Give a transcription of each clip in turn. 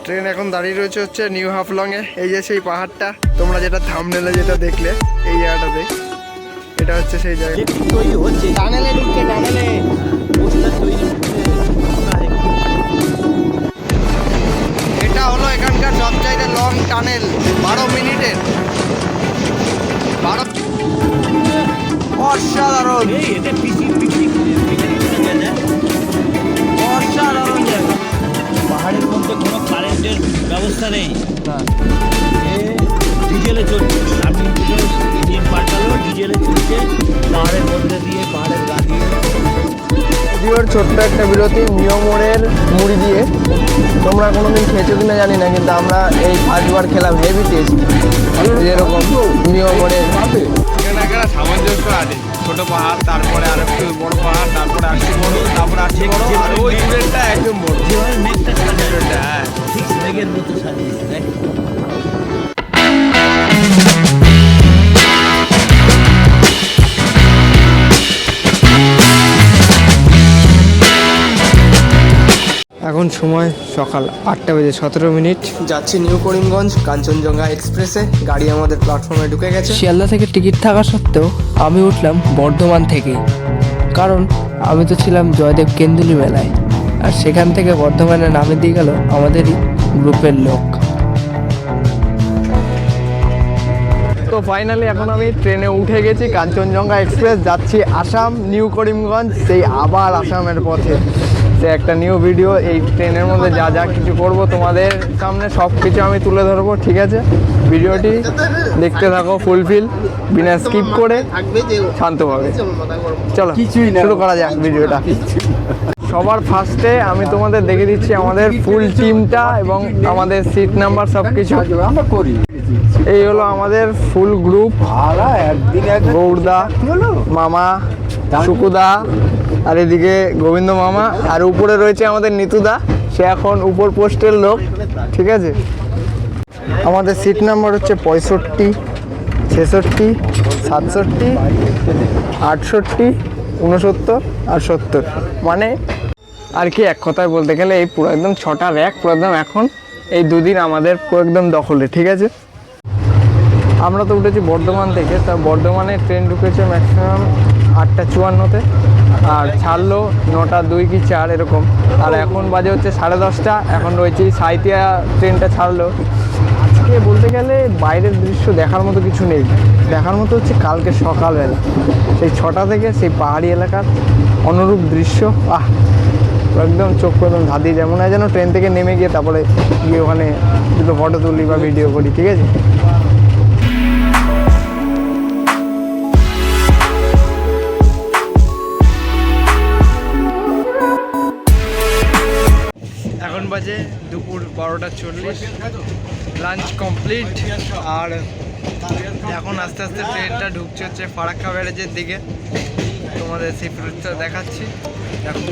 Train এখন দাঁড়িয়ে রয়েছে হচ্ছে নিউ হাফলংয়ে। এই যে সেই পাহাড়টা তোমরা যেটা থাম্বনেলে যেটা দেখলে এই জায়গাটাতে, এটা হচ্ছে সেই জায়গা। টানেলে ঢুকছে, টানেলে এটা হলো এখানকার সবচাইতে লং টানেল, 12 মিনিটের। 12 অসাধারণ, অসাধারণ জায়গা। পাহাড়ের মধ্যে কোনো কারেন্টের ব্যবস্থা নেই, ডিজেলে চলছে। আপনি ইঞ্জিন পাল্টালো, ডিজেলে চলছে পাহাড়ের মধ্যে দিয়ে, পাহাড়ের গা দিয়ে। ভিডিওর ছোট্ট একটা বিরতি নিয়মোড়ের মুড়ি দিয়ে। তোমরা কোনোদিন খেয়েছো কিনা জানি না, কিন্তু আমরা এই ফার্স্টবার খেলাম, হেভি টেস্ট। যেরকম নিয়মোড়ের এখানে একটা সামঞ্জস্য আছে, ছোট পাহাড়, তারপরে আর একটু বড় পাহাড়, তারপরে আর একটু বড়, তারপরে আর একটু বড়, আর ওই দূরেরটা একদম বড়। যেভাবে মেঘটা সাজানো, হ্যাঁ ঠিক মেঘের মতো সাজিয়েছে, দেখ। এখন সময় সকাল 8টা বেজে 17 মিনিট। যাচ্ছি নিউ করিমগঞ্জ কাঞ্চনজঙ্ঘা এক্সপ্রেসে। গাড়ি আমাদের প্ল্যাটফর্মে ঢুকে গেছে। শিয়ালদা থেকে টিকিট থাকা সত্ত্বেও আমি উঠলাম বর্ধমান থেকে, কারণ আমি তো ছিলাম জয়দেব কেন্দুলি মেলায়, আর সেখান থেকে বর্ধমানে নামে দিয়ে গেল আমাদেরই গ্রুপের লোক। তো ফাইনালি এখন আমি ট্রেনে উঠে গেছি, কাঞ্চনজঙ্ঘা এক্সপ্রেস, যাচ্ছি আসাম নিউ করিমগঞ্জ, সেই আবার আসামের পথে। সে একটা নিউ ভিডিও, এই ট্রেনের মধ্যে যা যা কিছু করব তোমাদের সামনে সব কিছু আমি তুলে ধরবো, ঠিক আছে? ভিডিওটি দেখতে থাকো ফুলফিল, বিনা স্কিপ করে, শান্তভাবে। চলো শুরু করা যাক ভিডিওটা। সবার ফার্স্টে আমি তোমাদের দেখে দিচ্ছি আমাদের ফুল টিমটা এবং আমাদের সিট নাম্বার সব কিছু। এই হলো আমাদের ফুল গ্রুপ, গৌরদা, মামা, সুকুদা, আর এদিকে গোবিন্দ মামা, আর উপরে রয়েছে আমাদের নিতুদা, সে এখন উপর পোস্টের লোক, ঠিক আছে? আমাদের সিট নাম্বার হচ্ছে 65, 66, 67, 68, 69 আর 70। মানে আর কি, এক কথায় বলতে গেলে এই পুরো একদম 6টা র্যাক পুরো একদম এখন এই দুদিন আমাদের পুরো একদম দখলে, ঠিক আছে? আমরা তো উঠেছি বর্ধমান থেকে, তা বর্ধমানে ট্রেন ঢুকেছে ম্যাক্সিমাম 8:54-তে, আর ছাড়লো 9:02 কি 4 এরকম। আর এখন বাজে হচ্ছে 10:30, এখন রয়েছে সাঁইথিয়া ট্রেনটা ছাড়লো। আজকে বলতে গেলে বাইরের দৃশ্য দেখার মতো কিছু নেই, দেখার মতো হচ্ছে কালকে সকালবেলা সেই 6টা থেকে সেই পাহাড়ি এলাকার অনুরূপ দৃশ্য। একদম চোখ একদম ধাঁধিয়ে যায়, মনে হয় যেন ট্রেন থেকে নেমে গিয়ে তারপরে গিয়ে ওখানে দুটো ফটো তুলি বা ভিডিও করি, ঠিক আছে? এখন বাজে দুপুর 12:40, লাঞ্চ কমপ্লিট। আর এখন আস্তে আস্তে ট্রেনটা ঢুকছে হচ্ছে ফারাক্কা ব্যারেজের দিকে। তোমাদের সেই ফুটেজটা দেখাচ্ছি, দেখো।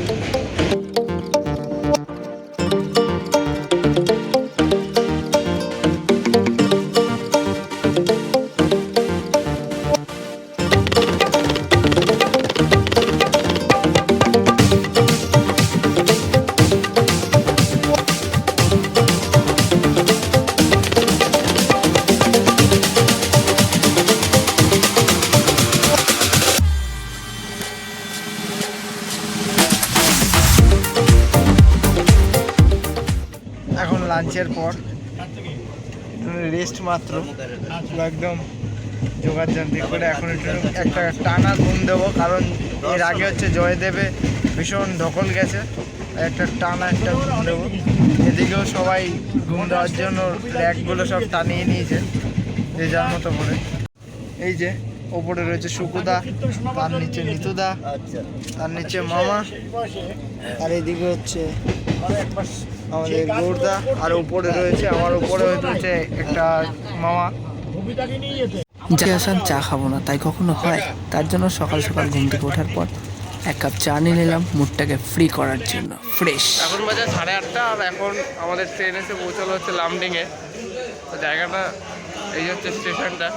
এখন লাঞ্চের পর রেস্ট মাত্র, একদম যোগাযোগ করে এখন একটা টানা ঘুম দেবো, কারণ এর আগে হচ্ছে জয়দেবে ভীষণ ধকল গেছে, একটা টানা একটা ঘুম দেবো। এদিকেও সবাই ঘুম দেওয়ার জন্য র্যাকগুলো সব টানিয়ে নিয়েছে যে যার মতো করে। এই যে ওপরে রয়েছে সুকুদা, তার নিচে নিতুদা, তার নিচে মামা, আর এইদিকে হচ্ছে আমাদের গৌরদা, আর উপরে রয়েছে আমার উপরে রয়েছে একটা মামা। আসান চা খাবো না, তাই কখনো হয়, তার জন্য সকাল সকাল ঘুম থেকে ওঠার পর 1 কাপ চা নিয়ে নিলাম মুডটাকে ফ্রি করার জন্য, ফ্রেশ। এখন বাজে 8:30, আর এখন আমাদের ট্রেন এসে পৌঁছালো হচ্ছে লামডিংয়ে। তো জায়গাটা এই হচ্ছে স্টেশনটা।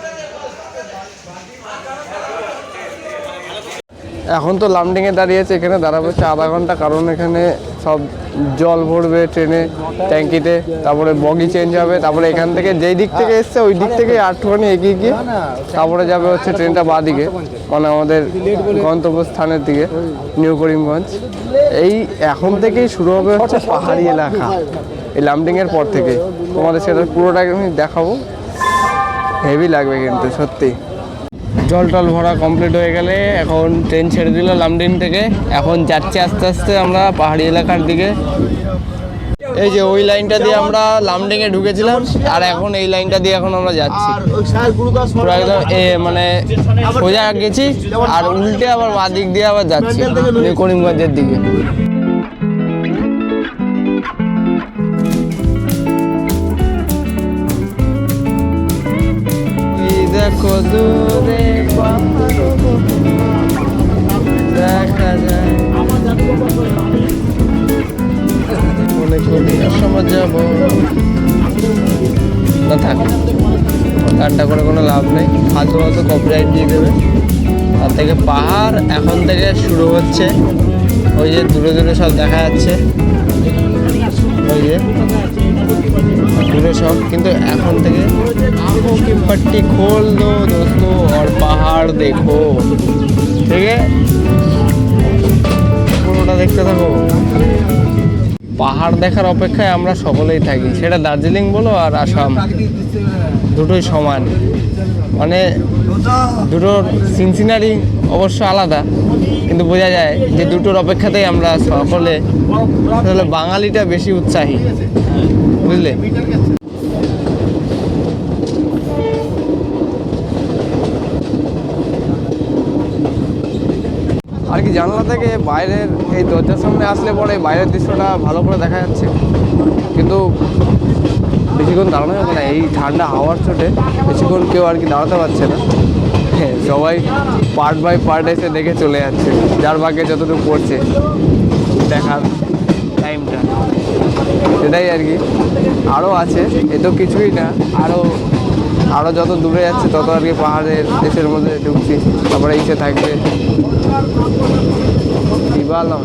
এখন তো লামডিংয়ে দাঁড়িয়েছে, এখানে দাঁড়াবো হচ্ছে আধা ঘন্টা, কারণ এখানে সব জল ভরবে ট্রেনে ট্যাঙ্কিতে, তারপরে বগি চেঞ্জ হবে, তারপরে এখান থেকে যেই দিক থেকে এসছে ওই দিক থেকে আটটুখানি এগিয়ে গিয়ে তারপরে যাবে হচ্ছে ট্রেনটা বাঁ দিকে, মানে আমাদের গন্তব্যস্থানের দিকে নিউ করিমগঞ্জ। এই এখন থেকেই শুরু হবে হচ্ছে পাহাড়ি এলাকা, এই লামডিংয়ের পর থেকে। তোমাদের সেটা পুরোটা আমি দেখাবো, হেভি লাগবে কিন্তু সত্যি। জল টল ভরা কমপ্লিট হয়ে গেলে এখন ট্রেন ছেড়ে দিল লামডিং থেকে, এখন যাচ্ছি আস্তে আস্তে আমরা পাহাড়ি এলাকার দিকে। এই যে ওই লাইনটা দিয়ে আমরা লামডিংয়ে ঢুকেছিলাম, আর এখন এই লাইনটা দিয়ে এখন আমরা যাচ্ছি পুরো একদম মানে সোজা গেছি, আর উল্টে আবার বাঁ দিক দিয়ে আবার যাচ্ছি নিউ করিমগঞ্জের দিকে। দেখো দূরে দেখা যায়, অনেক সময় যাবো না, থাক গানটা করে কোনো লাভ নেই, ফালতু ফালতু কপিরাইট দিয়ে দেবে। তার থেকে পাহাড় এখন থেকে শুরু হচ্ছে, ওই যে দূরে দূরে সব দেখা যাচ্ছে, ওই যে দূরে সব, কিন্তু এখন থেকে आंखों की पट्टी खोल दो दोस्तों और पहाड़ देखो, ठीक है, পুরোটা দেখতে থাকো। পাহাড় দেখার অপেক্ষায় আমরা সকলেই থাকি, সেটা দার্জিলিং বলো আর আসাম, দুটোই সমান। মানে দুটোর সিনসিনারি অবশ্য আলাদা, কিন্তু বোঝা যায় যে দুটোর অপেক্ষাতেই আমরা সকলে, আসলে বাঙালিটা বেশি উৎসাহী, বুঝলে। আর কি জানলা থেকে বাইরের এই দরজার সামনে আসলে পরে বাইরের দৃশ্যটা ভালো করে দেখা যাচ্ছে, কিন্তু বেশিক্ষণ দাঁড়ানো যাবে না এই ঠান্ডা হাওয়ার চোটে, বেশিক্ষণ কেউ আর কি দাঁড়াতে পারছে না। হ্যাঁ, সবাই পার্ট বাই পার্ট এসে দেখে চলে যাচ্ছে, যার ভাগ্যে যতটুকু পড়ছে দেখার টাইমটা, সেটাই আর কি। আরও আছে, এ তো কিছুই না, আরও যত দূরে যাচ্ছে তত আর কি পাহাড়ের দেশের মধ্যে ঢুকছি, তারপরে ইসে থাকবে দিবালম।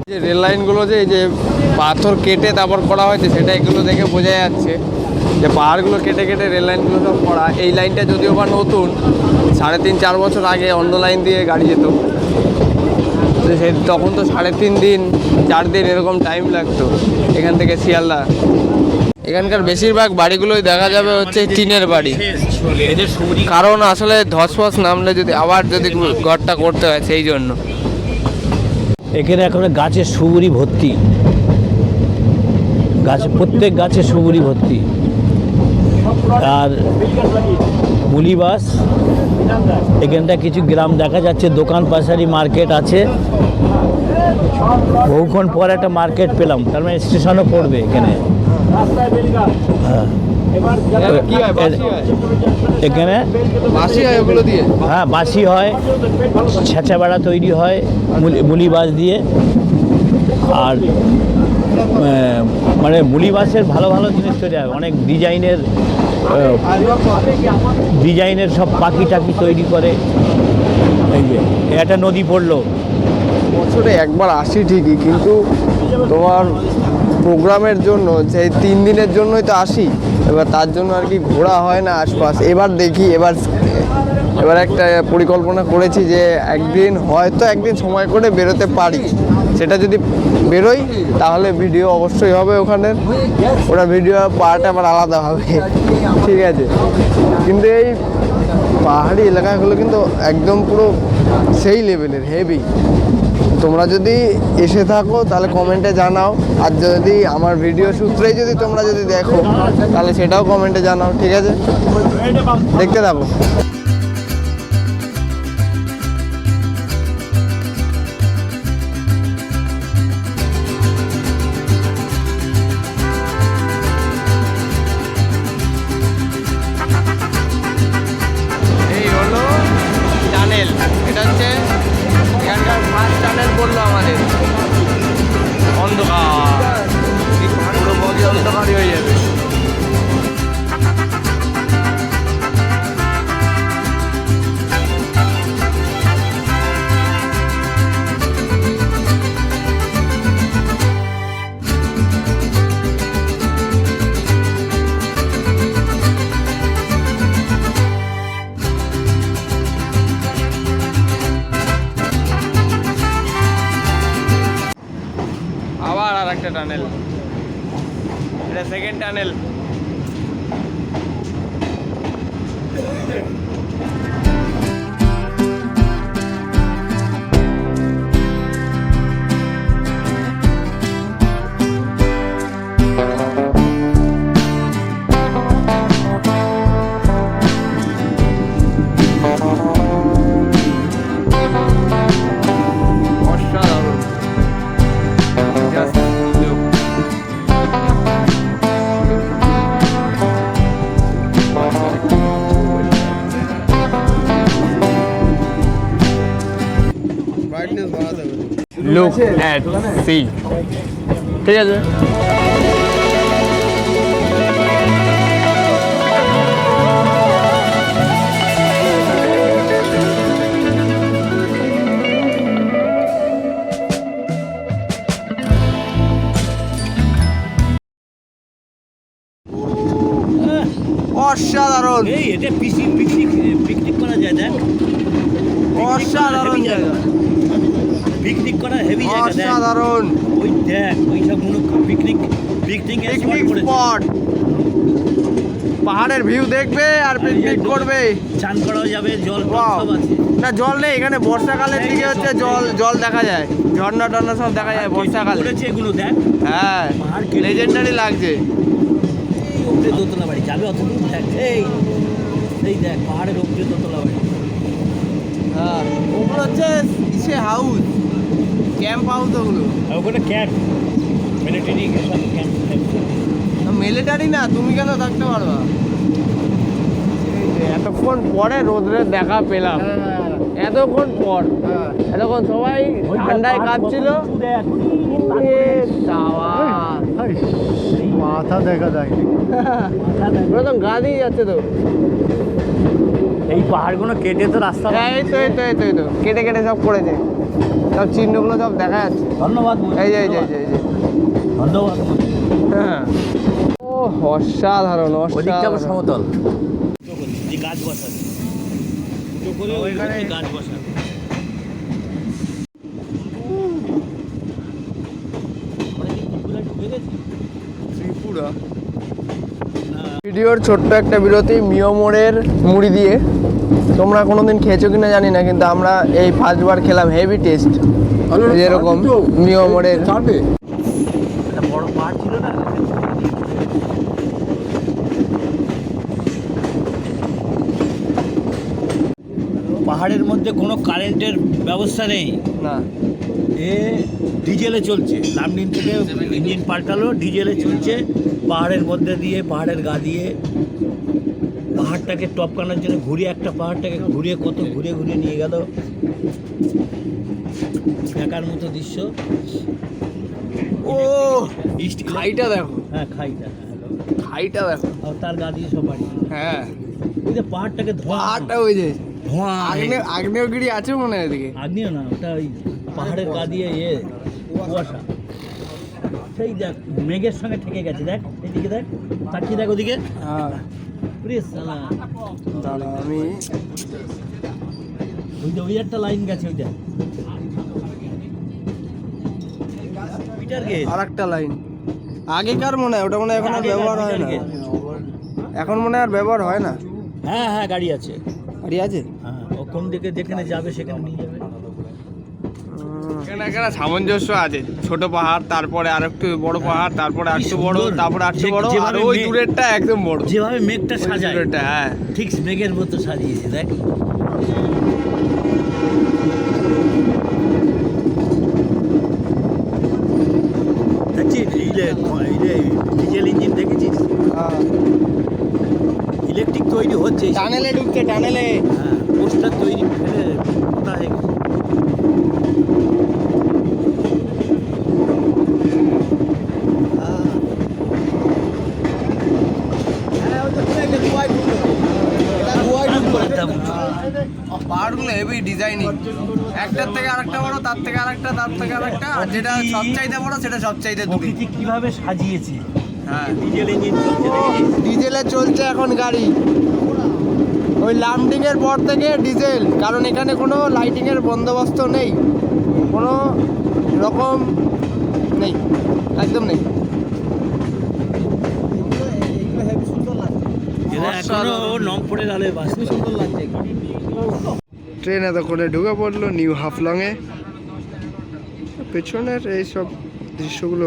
যে রেল লাইনগুলো যে এই যে পাথর কেটে তারপর করা হয়েছে, সেটা এগুলো দেখে বোঝা যাচ্ছে যে পাহাড়গুলো কেটে কেটে রেল লাইনগুলো সব করা। এই লাইনটা যদিও বা নতুন, 3.5-4 বছর আগে অন্য লাইন দিয়ে গাড়ি যেত, তখন তো 3.5 দিন 4 দিন এরকম টাইম লাগতো এখান থেকে শিয়ালদা। এখানকার বেশিরভাগ বাড়িগুলোই দেখা যাবে হচ্ছে টিনের বাড়ি, কারণ আসলে ধস নামলে আবার যদি ঘরটা করতে হয়, সেই জন্য। এখানে এখন গাছে সুবুরি ভর্তি, প্রত্যেক গাছে সুবুরি ভর্তি, আর মুলিবাস। এখানটা কিছু গ্রাম দেখা যাচ্ছে, দোকান পাশারি মার্কেট আছে, বহুক্ষণ পর একটা মার্কেট পেলাম, তার মানে স্টেশনও পড়বে এখানে। এখানে হ্যাঁ বাঁশি হয়, ছেঁচা বেড়া তৈরি হয় মুলি বাঁশ দিয়ে, আর মানে মুলি বাঁশের ভালো ভালো জিনিস তৈরি হয়, অনেক ডিজাইনের সব পাখি টাকি তৈরি করে। এই যে একটা নদী পড়লো, বছরে একবার আসি ঠিকই, কিন্তু তোমার প্রোগ্রামের জন্য যে 3 দিনের জন্যই তো আসি, এবার তার জন্য আর কি ঘোরা হয় না আশপাশ। এবার দেখি, এবার একটা পরিকল্পনা করেছি যে হয়তো একদিন সময় করে বেরোতে পারি, সেটা যদি বেরোই তাহলে ভিডিও অবশ্যই হবে ওখানে, ওটা ভিডিও পার্ট আবার আলাদা হবে, ঠিক আছে। কিন্তু এই পাহাড়ি এলাকাগুলো কিন্তু একদম পুরো সেই লেভেলের হেভি। তোমরা যদি এসে থাকো তাহলে কমেন্টে জানাও, আর যদি আমার ভিডিও সূত্রেই যদি তোমরা যদি দেখো তাহলে সেটাও কমেন্টে জানাও, ঠিক আছে। দেখতে থাকো। এই হলো টানেল, এটা হচ্ছে এখানকার ফার্স্ট টানেল পড়লো আমাদের। অন্ধকার, পুরো বগি অন্ধকারই হয়ে যাবে। টানেল, এটা সেকেন্ড টানেল। অসাধারণ। Just look. Look at see. ঠিক আছে। অসাধারণ, এই এটা পিকনিক করা যায় দেখ, অসাধারণ জায়গা, পিকনিক করা হেভি জায়গা দেখ, অসাধারণ ওই দেখ ওই সব পিকনিক স্পট। পাহাড়ের ভিউ দেখবে আর পিকনিক করবে, চান করাও যাবে, জল Wow. সব আছে। না জল নেই এখানে, বর্ষাকালের দিকে হচ্ছে জল জল দেখা যায়, ঝর্ণা টর্ণা সব দেখা যায় বর্ষাকালে। করেছে এগুলো দেখ, হ্যাঁ পাহাড় কেটে- লেজেন্ডারি লাগছে। উপরে দোতলা বাড়ি যাবে অত দূর দেখ, এই দেখ পাহাড়ের উপরে দোতলা বাড়ি। হ্যাঁ ওগুলো হচ্ছে ইসে হাউস, ক্যাম্প হাউস ওগুলো। আর ওখানে ক্যাম্প মিলিটারি সব ক্যাম্প। মিলিটারি না, তুমি কেন থাকতে পারবা? এই যে এতক্ষণ পরে রোদ্রের দেখা পেলাম, এতক্ষণ পর, এতক্ষণ সবাই ঠান্ডায় কাঁপছিল। এ বাবা, মাথা দেখা যায়। প্রথম গা দিয়ে যাচ্ছে তো। এই পাহাড়গুলো কেটে তো রাস্তা। এই তো এই তো এই তো এই তো কেটে কেটে সব করেছে, সব চিহ্নগুলো সব দেখা যাচ্ছে। ধন্যবাদ এই যে এই যে এই যে এই যে। ধন্যবাদ। হ্যাঁ ও অসাধারণ ওদিকটা আবার অসাধারণ। সমতল, যে গাছ বসাবে দুটো করে ওইখানে গাছ বসাবে। ত্রিপুরা। ভিডিওর ছোট্ট একটা বিরতি মিয়মোরের মুড়ি দিয়ে। তোমরা কোনোদিন খেয়েছো কিনা জানি না, কিন্তু আমরা এই ফার্স্টবার খেলাম, হেভি টেস্ট। যেরকম মিয়মোরের একটা বড় পাহাড় ছিল না, পাহাড়ের মধ্যে কোনো কারেন্টের ব্যবস্থা নেই, না এ ডিজেলে চলছে। লামডিং থেকে ইঞ্জিন পাল্টালো, ডিজেলে চলছে, পাহাড়ের মধ্যে দিয়ে, পাহাড়ের গা দিয়ে পাহাড়টাকে টপকানোর জন্য ঘুরিয়ে, একটা পাহাড়টাকে ঘুরিয়ে কত ঘুরে ঘুরে নিয়ে গেল। দেখার মতো দৃশ্য। ও খাইটা দেখো, হ্যাঁ খাইটা, খাইটা দেখো। আর তার গা দিয়ে সব বাড়ি। হ্যাঁ ওই যে পাহাড়টাকে ধোঁয়া, পাহাড়টা ওই যে ধোঁয়া আগ্নেয়গিরি আছে মনে হয় এদিকে। আগ্নেয় না, ওটা ওই পাহাড়ের গা দিয়ে কুয়াশা। সেই দেখ মেঘের সঙ্গে ঠেকে গেছে, দেখ এদিকে দেখ, তাকিয়ে দেখ ওদিকে। হ্যাঁ ওরে শালা, দাঁড়া আমি ওই একটা লাইন গেছে, ওই দেখ পিটার গেট। আর একটা লাইন আগেকার মনে হয়, ওটা মনে হয় এখন আর ব্যবহার হয় না, এখন মনে হয় আর ব্যবহার হয় না। হ্যাঁ হ্যাঁ গাড়ি আছে, গাড়ি আছে। হ্যাঁ ও কোন দিকে যেখানে যাবে সেখানে নিয়ে যাবে। এখানে একটা সামঞ্জস্য আছে, ছোট পাহাড়, তারপরে আর একটু বড় পাহাড়, তারপরে আর একটু বড়, তারপরে আর একটু বড়, আর যেভাবে ওই মেঘ- দূরেরটা একদম বড়। যেভাবে মেঘটা ওই সাজায়, দূরেরটা, হ্যাঁ ঠিক মেঘের মতো সাজিয়েছে দেখ। দেখছিস ডিজেল ইঞ্জিন দেখেছিস, ইলেকট্রিক তৈরি হচ্ছে। টানেলে ঢুকছে, টানেলে। হ্যাঁ পোস্টার তৈরি ফেলে মোটা হয়ে গেছে। পাহাড়গুলো হেভি ডিজাইনিং, একটার থেকে আরেকটা বড়, তার থেকে আরেকটা, তার থেকে আরেকটা, আর যেটা সবচাইতে বড় সেটা সবচাইতে দূরে। প্রকৃতি কিভাবে সাজিয়েছে। হ্যাঁ ডিজেল ইঞ্জিন চলছে দেখেছিস? ডিজেলে চলছে এখন গাড়ি, ওই লামডিং এর পর থেকে ডিজেল, কারণ এখানে কোনো লাইটিং এর বন্দোবস্ত নেই, কোনো রকম নেই, একদম নেই। এরা এখনো নমপুরের আলোয় বাঁচতে সুন্দর লাগছে। ট্রেন এত করে ঢুকে পড়লো নিউ হাফলংয়ে। পেছনের এইসব দৃশ্যগুলো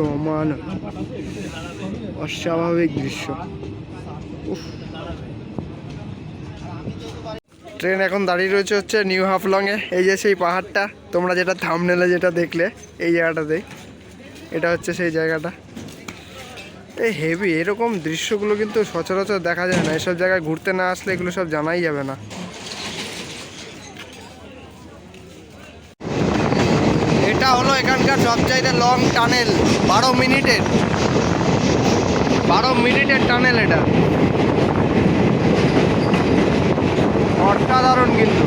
অস্বাভাবিক দৃশ্য। উফ। ট্রেন এখন দাঁড়িয়ে রয়েছে হচ্ছে নিউ হাফলংয়ে। এই যে সেই পাহাড়টা তোমরা যেটা থাম্বনেলে যেটা দেখলে, এই জায়গাটাতেই, এটা হচ্ছে সেই জায়গাটা। এই হেভি, এরকম দৃশ্যগুলো কিন্তু সচরাচর দেখা যায় না। এসব জায়গায় ঘুরতে না আসলে এগুলো সব জানাই যাবে না। এটা হলো এখানকার সবচাইতে লং টানেল, 12 মিনিটের টানেল এটা। অসাধারণ কিন্তু।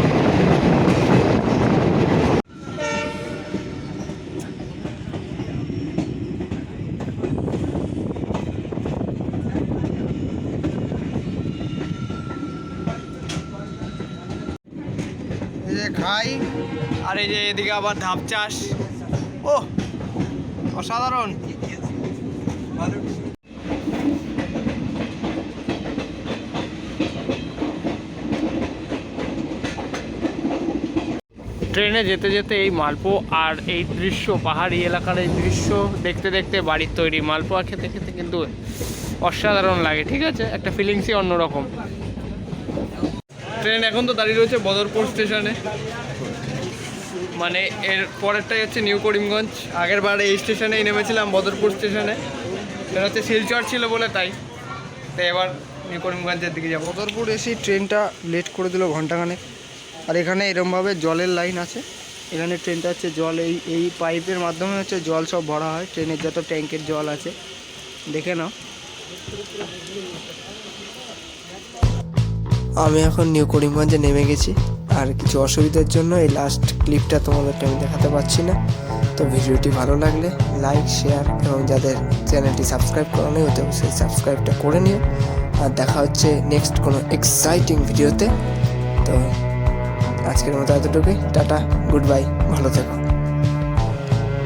এই যে খাই, আর এই যে এদিকে আবার ধাপ চাষ। ও অসাধারণ। ট্রেনে যেতে যেতে এই মালপো আর এই দৃশ্য, পাহাড়ি এলাকার এই দৃশ্য দেখতে দেখতে বাড়ির তৈরি মালপোয়া খেতে খেতে কিন্তু অসাধারণ লাগে। ঠিক আছে, একটা ফিলিংসই অন্যরকম। ট্রেন এখন তো দাঁড়িয়ে রয়েছে বদরপুর স্টেশনে, মানে এর পরেরটাই হচ্ছে নিউ করিমগঞ্জ। আগের বার এই স্টেশনেই নেমেছিলাম, বদরপুর স্টেশনে। এটা হচ্ছে শিলচর ছিল বলে তাই এবার নিউ করিমগঞ্জের দিকে যাবো। বদরপুর এসে ট্রেনটা লেট করে দিল ঘন্টাখানেক। আর এখানে এরমভাবে জলের লাইন আছে। এখানে ট্রেনটা হচ্ছে জল, এই পাইপের মাধ্যমে হচ্ছে জল সব ভরা হয়। ট্রেনের যত ট্যাঙ্কের জল আছে দেখে নাও। আমি এখন নিউ করিমগঞ্জে নেমে গেছি, আর কিছু অসুবিধার জন্য এই লাস্ট ক্লিপটা তোমাদেরকে আমি দেখাতে পারছি না। তো ভিডিওটি ভালো লাগলে লাইক, শেয়ার এবং যাদের চ্যানেলটি সাবস্ক্রাইব করা নেই হতে অবশ্যই সাবস্ক্রাইবটা করে নিও। আর দেখা হচ্ছে নেক্সট কোনো এক্সাইটিং ভিডিওতে। তো আজকের মতো এতটুকুই, টাটা, গুড বাই, ভালো থেকো।